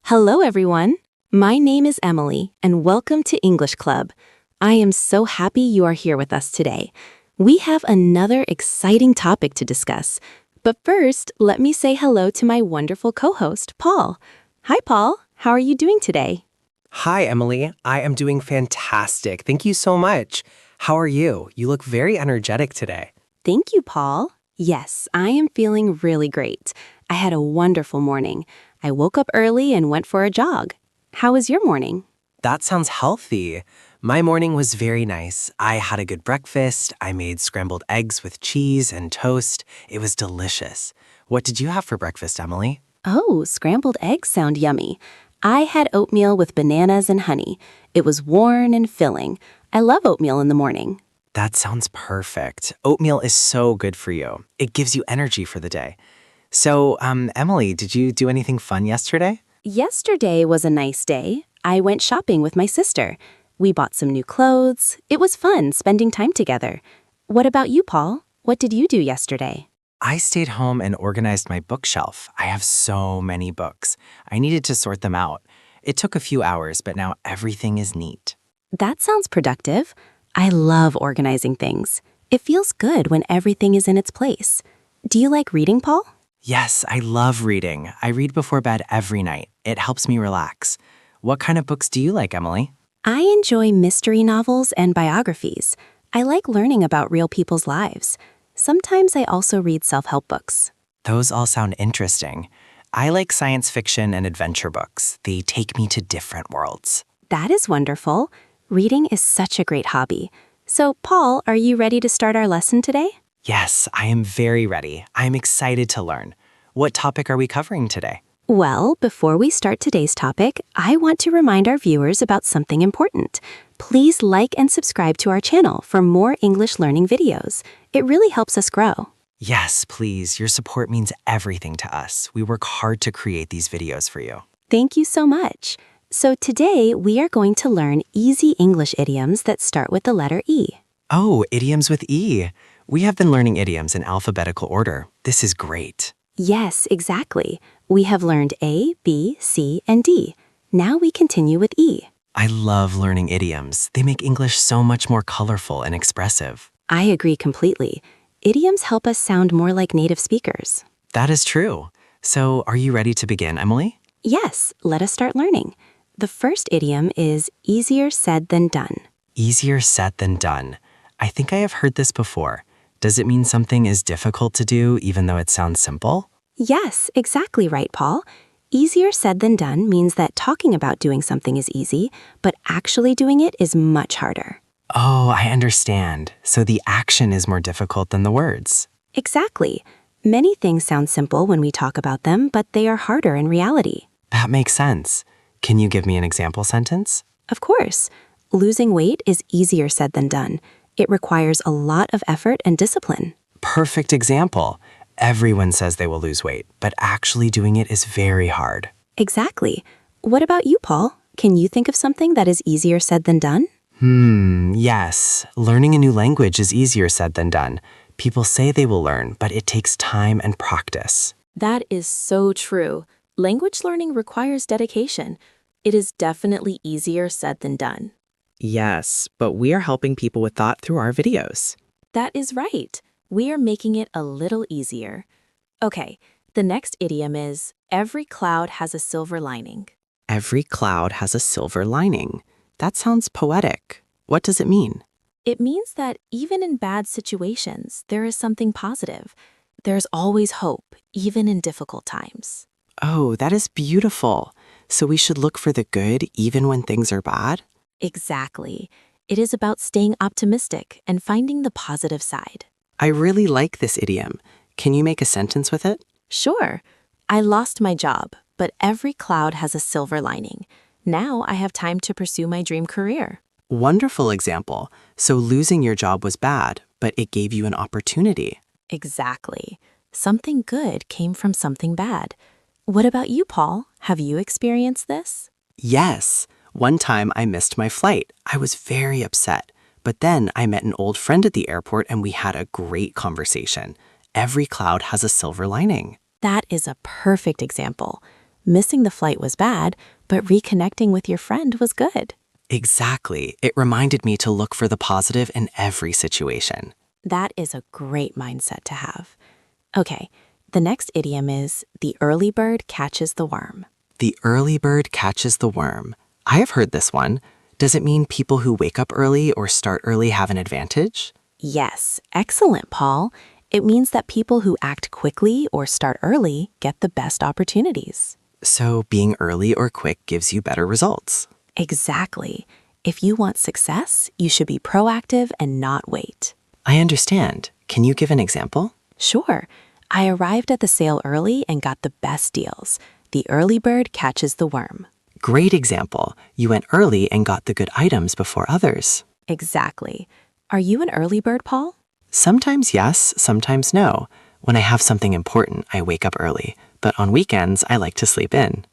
Hello, everyone. My name is Emily, and welcome to English Club. I am so happy you are here with us today. We have another exciting topic to discuss. But first, let me say hello to my wonderful co-host, Paul. Hi, Paul. How are you doing today? Hi, Emily. I am doing fantastic. Thank you so much. How are you? You look very energetic today. Thank you, Paul. Yes, I am feeling really great. I had a wonderful morning. I woke up early and went for a jog. How was your morning? That sounds healthy. My morning was very nice. I had a good breakfast. I made scrambled eggs with cheese and toast. It was delicious. What did you have for breakfast, Emily? Oh, scrambled eggs sound yummy. I had oatmeal with bananas and honey. It was warm and filling. I love oatmeal in the morning. That sounds perfect. Oatmeal is so good for you. It gives you energy for the day. So, Emily, did you do anything fun yesterday? Yesterday was a nice day. I went shopping with my sister. We bought some new clothes. It was fun spending time together. What about you, Paul? What did you do yesterday? I stayed home and organized my bookshelf. I have so many books. I needed to sort them out. It took a few hours, but now everything is neat. That sounds productive. I love organizing things. It feels good when everything is in its place. Do you like reading, Paul? Yes, I love reading. I read before bed every night. It helps me relax. What kind of books do you like, Emily? I enjoy mystery novels and biographies. I like learning about real people's lives. Sometimes I also read self-help books. Those all sound interesting. I like science fiction and adventure books. They take me to different worlds. That is wonderful. Reading is such a great hobby. So, Paul, are you ready to start our lesson today? Yes, I am very ready. I'm excited to learn. What topic are we covering today? Well, before we start today's topic, I want to remind our viewers about something important. Please like and subscribe to our channel for more English learning videos. It really helps us grow. Yes, please. Your support means everything to us. We work hard to create these videos for you. Thank you so much. So today we are going to learn easy English idioms that start with the letter E. Oh, idioms with E. We have been learning idioms in alphabetical order. This is great. Yes, exactly. We have learned A, B, C, and D. Now we continue with E. I love learning idioms. They make English so much more colorful and expressive. I agree completely. Idioms help us sound more like native speakers. That is true. So, are you ready to begin, Emily? Yes, let us start learning. The first idiom is easier said than done. Easier said than done. I think I have heard this before. Does it mean something is difficult to do even though it sounds simple? Yes, exactly right, Paul. Easier said than done means that talking about doing something is easy, but actually doing it is much harder. Oh, I understand. So the action is more difficult than the words. Exactly. Many things sound simple when we talk about them, but they are harder in reality. That makes sense. Can you give me an example sentence? Of course. Losing weight is easier said than done. It requires a lot of effort and discipline. Perfect example. Everyone says they will lose weight, but actually doing it is very hard. Exactly. What about you, Paul? Can you think of something that is easier said than done? Yes. Learning a new language is easier said than done. People say they will learn, but it takes time and practice. That is so true. Language learning requires dedication. It is definitely easier said than done. Yes, but we are helping people with that through our videos. That is right. We are making it a little easier. Okay, the next idiom is every cloud has a silver lining. Every cloud has a silver lining. That sounds poetic. What does it mean? It means that even in bad situations, there is something positive. There's always hope, even in difficult times. Oh, that is beautiful. So we should look for the good even when things are bad? Exactly. It is about staying optimistic and finding the positive side. I really like this idiom. Can you make a sentence with it? Sure. I lost my job, but every cloud has a silver lining. Now I have time to pursue my dream career. Wonderful example. So losing your job was bad, but it gave you an opportunity. Exactly. Something good came from something bad. What about you, Paul? Have you experienced this? Yes. One time I missed my flight. I was very upset. But then I met an old friend at the airport and we had a great conversation. Every cloud has a silver lining. That is a perfect example. Missing the flight was bad, but reconnecting with your friend was good. Exactly. It reminded me to look for the positive in every situation. That is a great mindset to have. Okay, the next idiom is the early bird catches the worm. The early bird catches the worm. I have heard this one. Does it mean people who wake up early or start early have an advantage? Yes, excellent, Paul. It means that people who act quickly or start early get the best opportunities. So being early or quick gives you better results. Exactly. If you want success, you should be proactive and not wait. I understand. Can you give an example? Sure. I arrived at the sale early and got the best deals. The early bird catches the worm. Great example. You went early and got the good items before others. Exactly. Are you an early bird, Paul? Sometimes yes, sometimes no. When I have something important, I wake up early. But on weekends, I like to sleep in.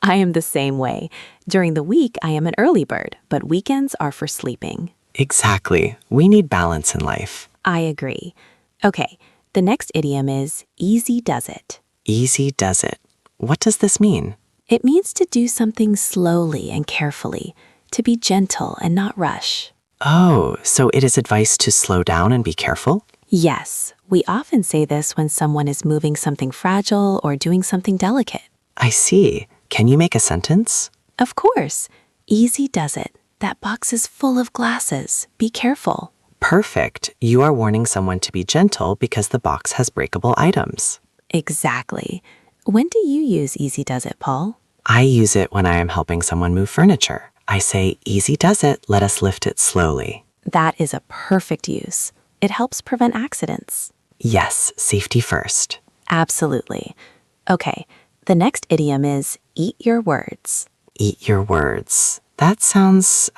I am the same way. During the week, I am an early bird, but weekends are for sleeping. Exactly. We need balance in life. I agree. Okay, the next idiom is easy does it. Easy does it. What does this mean? It means to do something slowly and carefully, to be gentle and not rush. Oh, so it is advice to slow down and be careful? Yes, we often say this when someone is moving something fragile or doing something delicate. I see. Can you make a sentence? Of course. Easy does it. That box is full of glasses. Be careful. Perfect. You are warning someone to be gentle because the box has breakable items. Exactly. When do you use easy does it, Paul? I use it when I am helping someone move furniture. I say, easy does it, let us lift it slowly. That is a perfect use. It helps prevent accidents. Yes, safety first. Absolutely. Okay, the next idiom is eat your words. Eat your words. That sounds,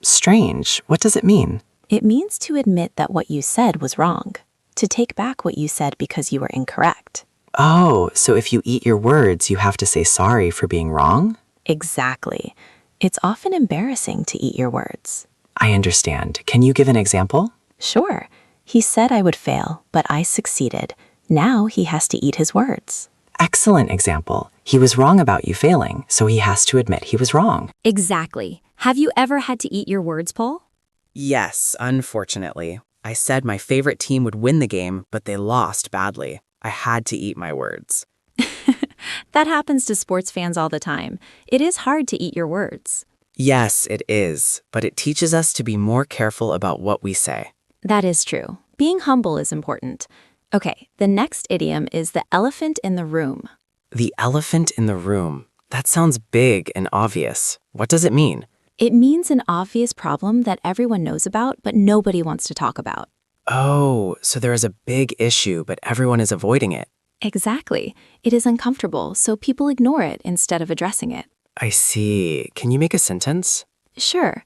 strange. What does it mean? It means to admit that what you said was wrong, to take back what you said because you were incorrect. Oh, so if you eat your words, you have to say sorry for being wrong? Exactly. It's often embarrassing to eat your words. I understand. Can you give an example? Sure. He said I would fail, but I succeeded. Now he has to eat his words. Excellent example. He was wrong about you failing, so he has to admit he was wrong. Exactly. Have you ever had to eat your words, Paul? Yes, unfortunately. I said my favorite team would win the game, but they lost badly. I had to eat my words. That happens to sports fans all the time. It is hard to eat your words. Yes, it is, but it teaches us to be more careful about what we say. That is true. Being humble is important. Okay, the next idiom is the elephant in the room. The elephant in the room. That sounds big and obvious. What does it mean? It means an obvious problem that everyone knows about, but nobody wants to talk about. Oh, so there is a big issue, but everyone is avoiding it. Exactly. It is uncomfortable, so people ignore it instead of addressing it. I see. Can you make a sentence? Sure.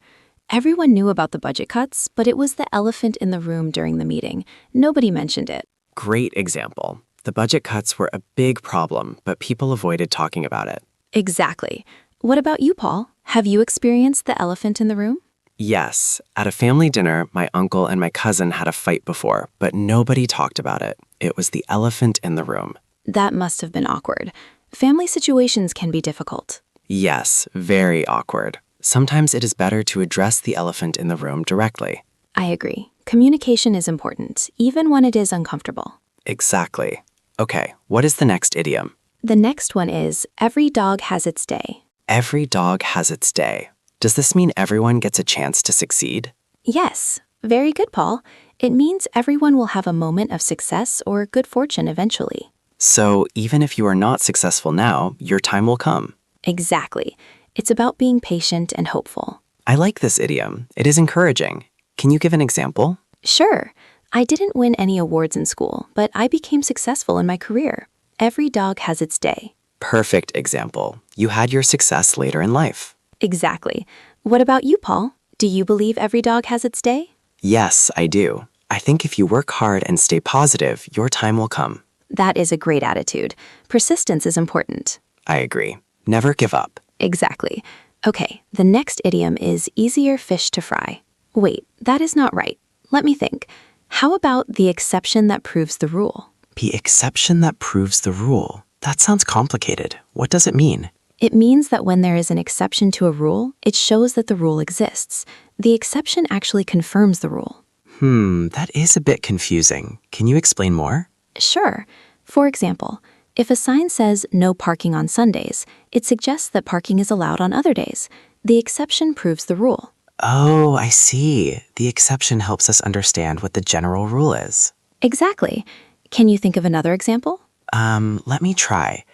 Everyone knew about the budget cuts, but it was the elephant in the room during the meeting. Nobody mentioned it. Great example. The budget cuts were a big problem, but people avoided talking about it. Exactly. What about you, Paul? Have you experienced the elephant in the room? Yes, at a family dinner, my uncle and my cousin had a fight before, but nobody talked about it. It was the elephant in the room. That must have been awkward. Family situations can be difficult. Yes, very awkward. Sometimes it is better to address the elephant in the room directly. I agree. Communication is important, even when it is uncomfortable. Exactly. Okay, what is the next idiom? The next one is every dog has its day. Every dog has its day. Does this mean everyone gets a chance to succeed? Yes, very good, Paul. It means everyone will have a moment of success or good fortune eventually. So even if you are not successful now, your time will come. Exactly. It's about being patient and hopeful. I like this idiom. It is encouraging. Can you give an example? Sure, I didn't win any awards in school, but I became successful in my career. Every dog has its day. Perfect example. You had your success later in life. Exactly. What about you, Paul? Do you believe every dog has its day? Yes, I do. I think if you work hard and stay positive, your time will come. That is a great attitude. Persistence is important. I agree. Never give up. Exactly. Okay, the next idiom is easier fish to fry. Wait, that is not right. Let me think. How about the exception that proves the rule? The exception that proves the rule. That sounds complicated. What does it mean? It means that when there is an exception to a rule, it shows that the rule exists. The exception actually confirms the rule. That is a bit confusing. Can you explain more? Sure. For example, if a sign says no parking on Sundays, it suggests that parking is allowed on other days. The exception proves the rule. Oh, I see. The exception helps us understand what the general rule is. Exactly. Can you think of another example? Let me try.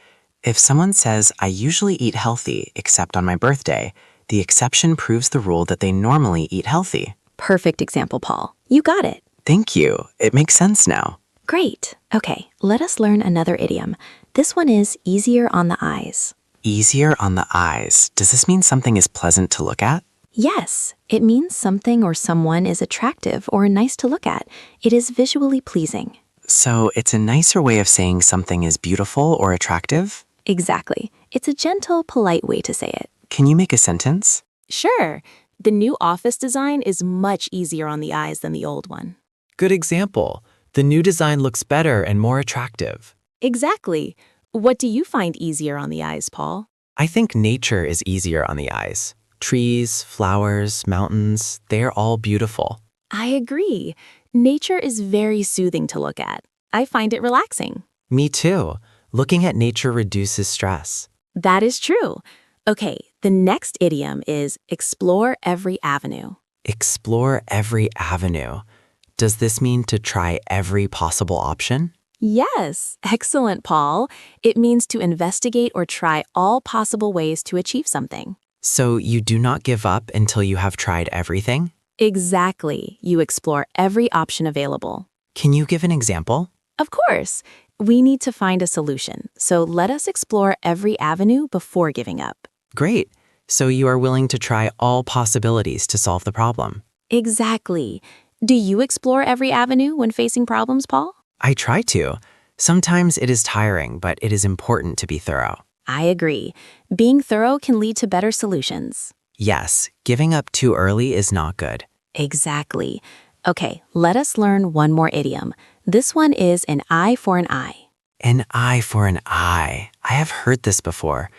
If someone says, I usually eat healthy except on my birthday, the exception proves the rule that they normally eat healthy. Perfect example, Paul. You got it. Thank you. It makes sense now. Great. Okay, let us learn another idiom. This one is easier on the eyes. Easier on the eyes. Does this mean something is pleasant to look at? Yes, it means something or someone is attractive or nice to look at. It is visually pleasing. So it's a nicer way of saying something is beautiful or attractive? Exactly. It's a gentle, polite way to say it. Can you make a sentence? Sure. The new office design is much easier on the eyes than the old one. Good example. The new design looks better and more attractive. Exactly. What do you find easier on the eyes, Paul? I think nature is easier on the eyes. Trees, flowers, mountains, they're all beautiful. I agree. Nature is very soothing to look at. I find it relaxing. Me too. Looking at nature reduces stress. That is true. Okay, the next idiom is explore every avenue. Explore every avenue. Does this mean to try every possible option? Yes, excellent, Paul. It means to investigate or try all possible ways to achieve something. So you do not give up until you have tried everything? Exactly. You explore every option available. Can you give an example? Of course. We need to find a solution, so let us explore every avenue before giving up. Great. So you are willing to try all possibilities to solve the problem. Exactly. Do you explore every avenue when facing problems, Paul? I try to. Sometimes it is tiring, but it is important to be thorough. I agree. Being thorough can lead to better solutions. Yes, giving up too early is not good. Exactly. Okay, let us learn one more idiom. This one is an eye for an eye. An eye for an eye. I have heard this before.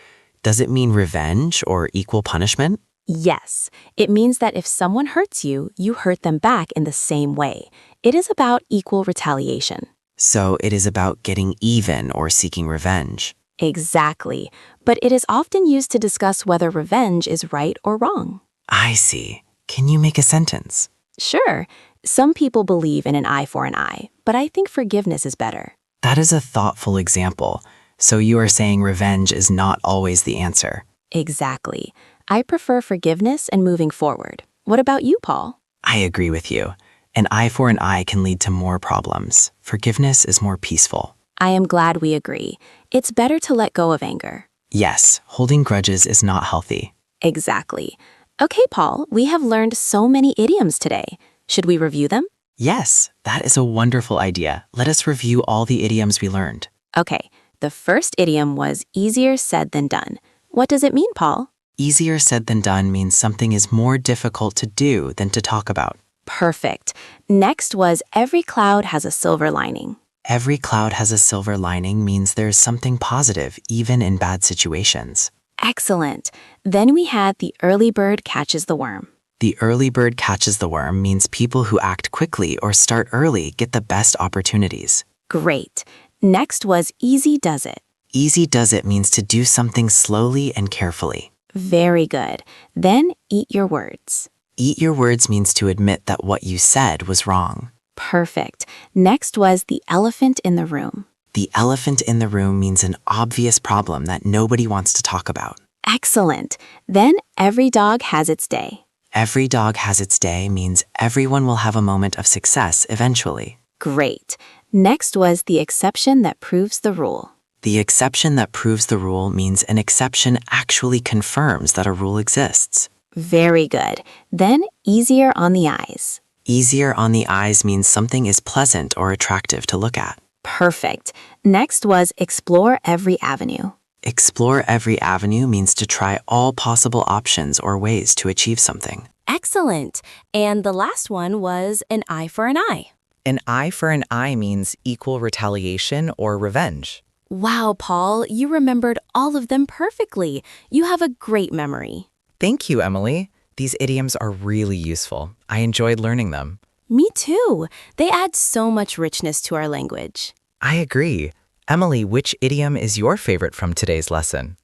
Does it mean revenge or equal punishment? Yes, it means that if someone hurts you, you hurt them back in the same way. It is about equal retaliation. So it is about getting even or seeking revenge. Exactly. But it is often used to discuss whether revenge is right or wrong. I see. Can you make a sentence? Sure, some people believe in an eye for an eye, but I think forgiveness is better. That is a thoughtful example. So you are saying revenge is not always the answer. Exactly. I prefer forgiveness and moving forward. What about you, Paul? I agree with you. An eye for an eye can lead to more problems. Forgiveness is more peaceful. I am glad we agree. It's better to let go of anger. Yes, holding grudges is not healthy. Exactly. Okay, Paul, we have learned so many idioms today. Should we review them? Yes, that is a wonderful idea. Let us review all the idioms we learned. Okay, the first idiom was easier said than done. What does it mean, Paul? Easier said than done means something is more difficult to do than to talk about. Perfect. Next was every cloud has a silver lining. Every cloud has a silver lining means there's something positive even in bad situations. Excellent. Then we had the early bird catches the worm. The early bird catches the worm means people who act quickly or start early get the best opportunities. Great. Next was easy does it. Easy does it means to do something slowly and carefully. Very good. Then eat your words. Eat your words means to admit that what you said was wrong. Perfect. Next was the elephant in the room. The elephant in the room means an obvious problem that nobody wants to talk about. Excellent. Then every dog has its day. Every dog has its day means everyone will have a moment of success eventually. Great. Next was the exception that proves the rule. The exception that proves the rule means an exception actually confirms that a rule exists. Very good. Then easier on the eyes. Easier on the eyes means something is pleasant or attractive to look at. Perfect. Next was explore every avenue. Explore every avenue means to try all possible options or ways to achieve something. Excellent. And the last one was an eye for an eye. An eye for an eye means equal retaliation or revenge. Wow, Paul, you remembered all of them perfectly. You have a great memory. Thank you, Emily. These idioms are really useful. I enjoyed learning them. Me too. They add so much richness to our language. I agree. Emily, which idiom is your favorite from today's lesson?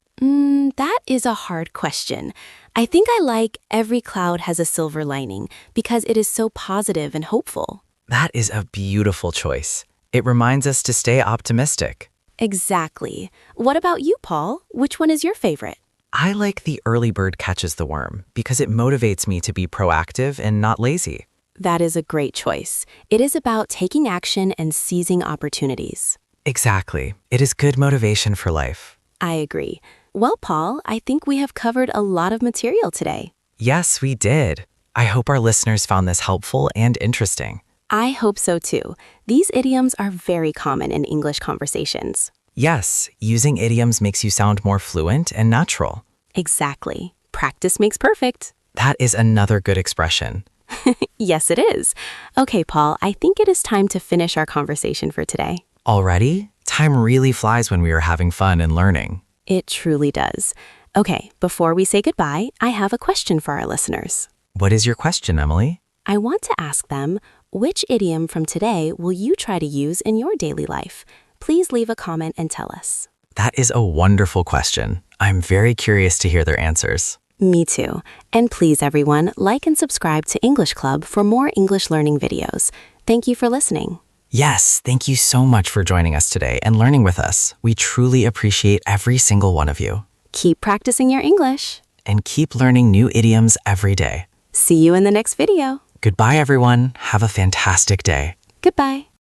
That is a hard question. I think I like every cloud has a silver lining because it is so positive and hopeful. That is a beautiful choice. It reminds us to stay optimistic. Exactly. What about you, Paul? Which one is your favorite? I like the early bird catches the worm because it motivates me to be proactive and not lazy. That is a great choice. It is about taking action and seizing opportunities. Exactly. It is good motivation for life. I agree. Well, Paul, I think we have covered a lot of material today. Yes, we did. I hope our listeners found this helpful and interesting. I hope so too. These idioms are very common in English conversations. Yes, using idioms makes you sound more fluent and natural. Exactly. Practice makes perfect. That is another good expression. Yes, it is. Okay, Paul, I think it is time to finish our conversation for today. Already? Time really flies when we are having fun and learning. It truly does. Okay, before we say goodbye, I have a question for our listeners. What is your question, Emily? I want to ask them, which idiom from today will you try to use in your daily life? Please leave a comment and tell us. That is a wonderful question. I'm very curious to hear their answers. Me too. And please, everyone, like and subscribe to English Club for more English learning videos. Thank you for listening. Yes, thank you so much for joining us today and learning with us. We truly appreciate every single one of you. Keep practicing your English. And keep learning new idioms every day. See you in the next video. Goodbye, everyone. Have a fantastic day. Goodbye.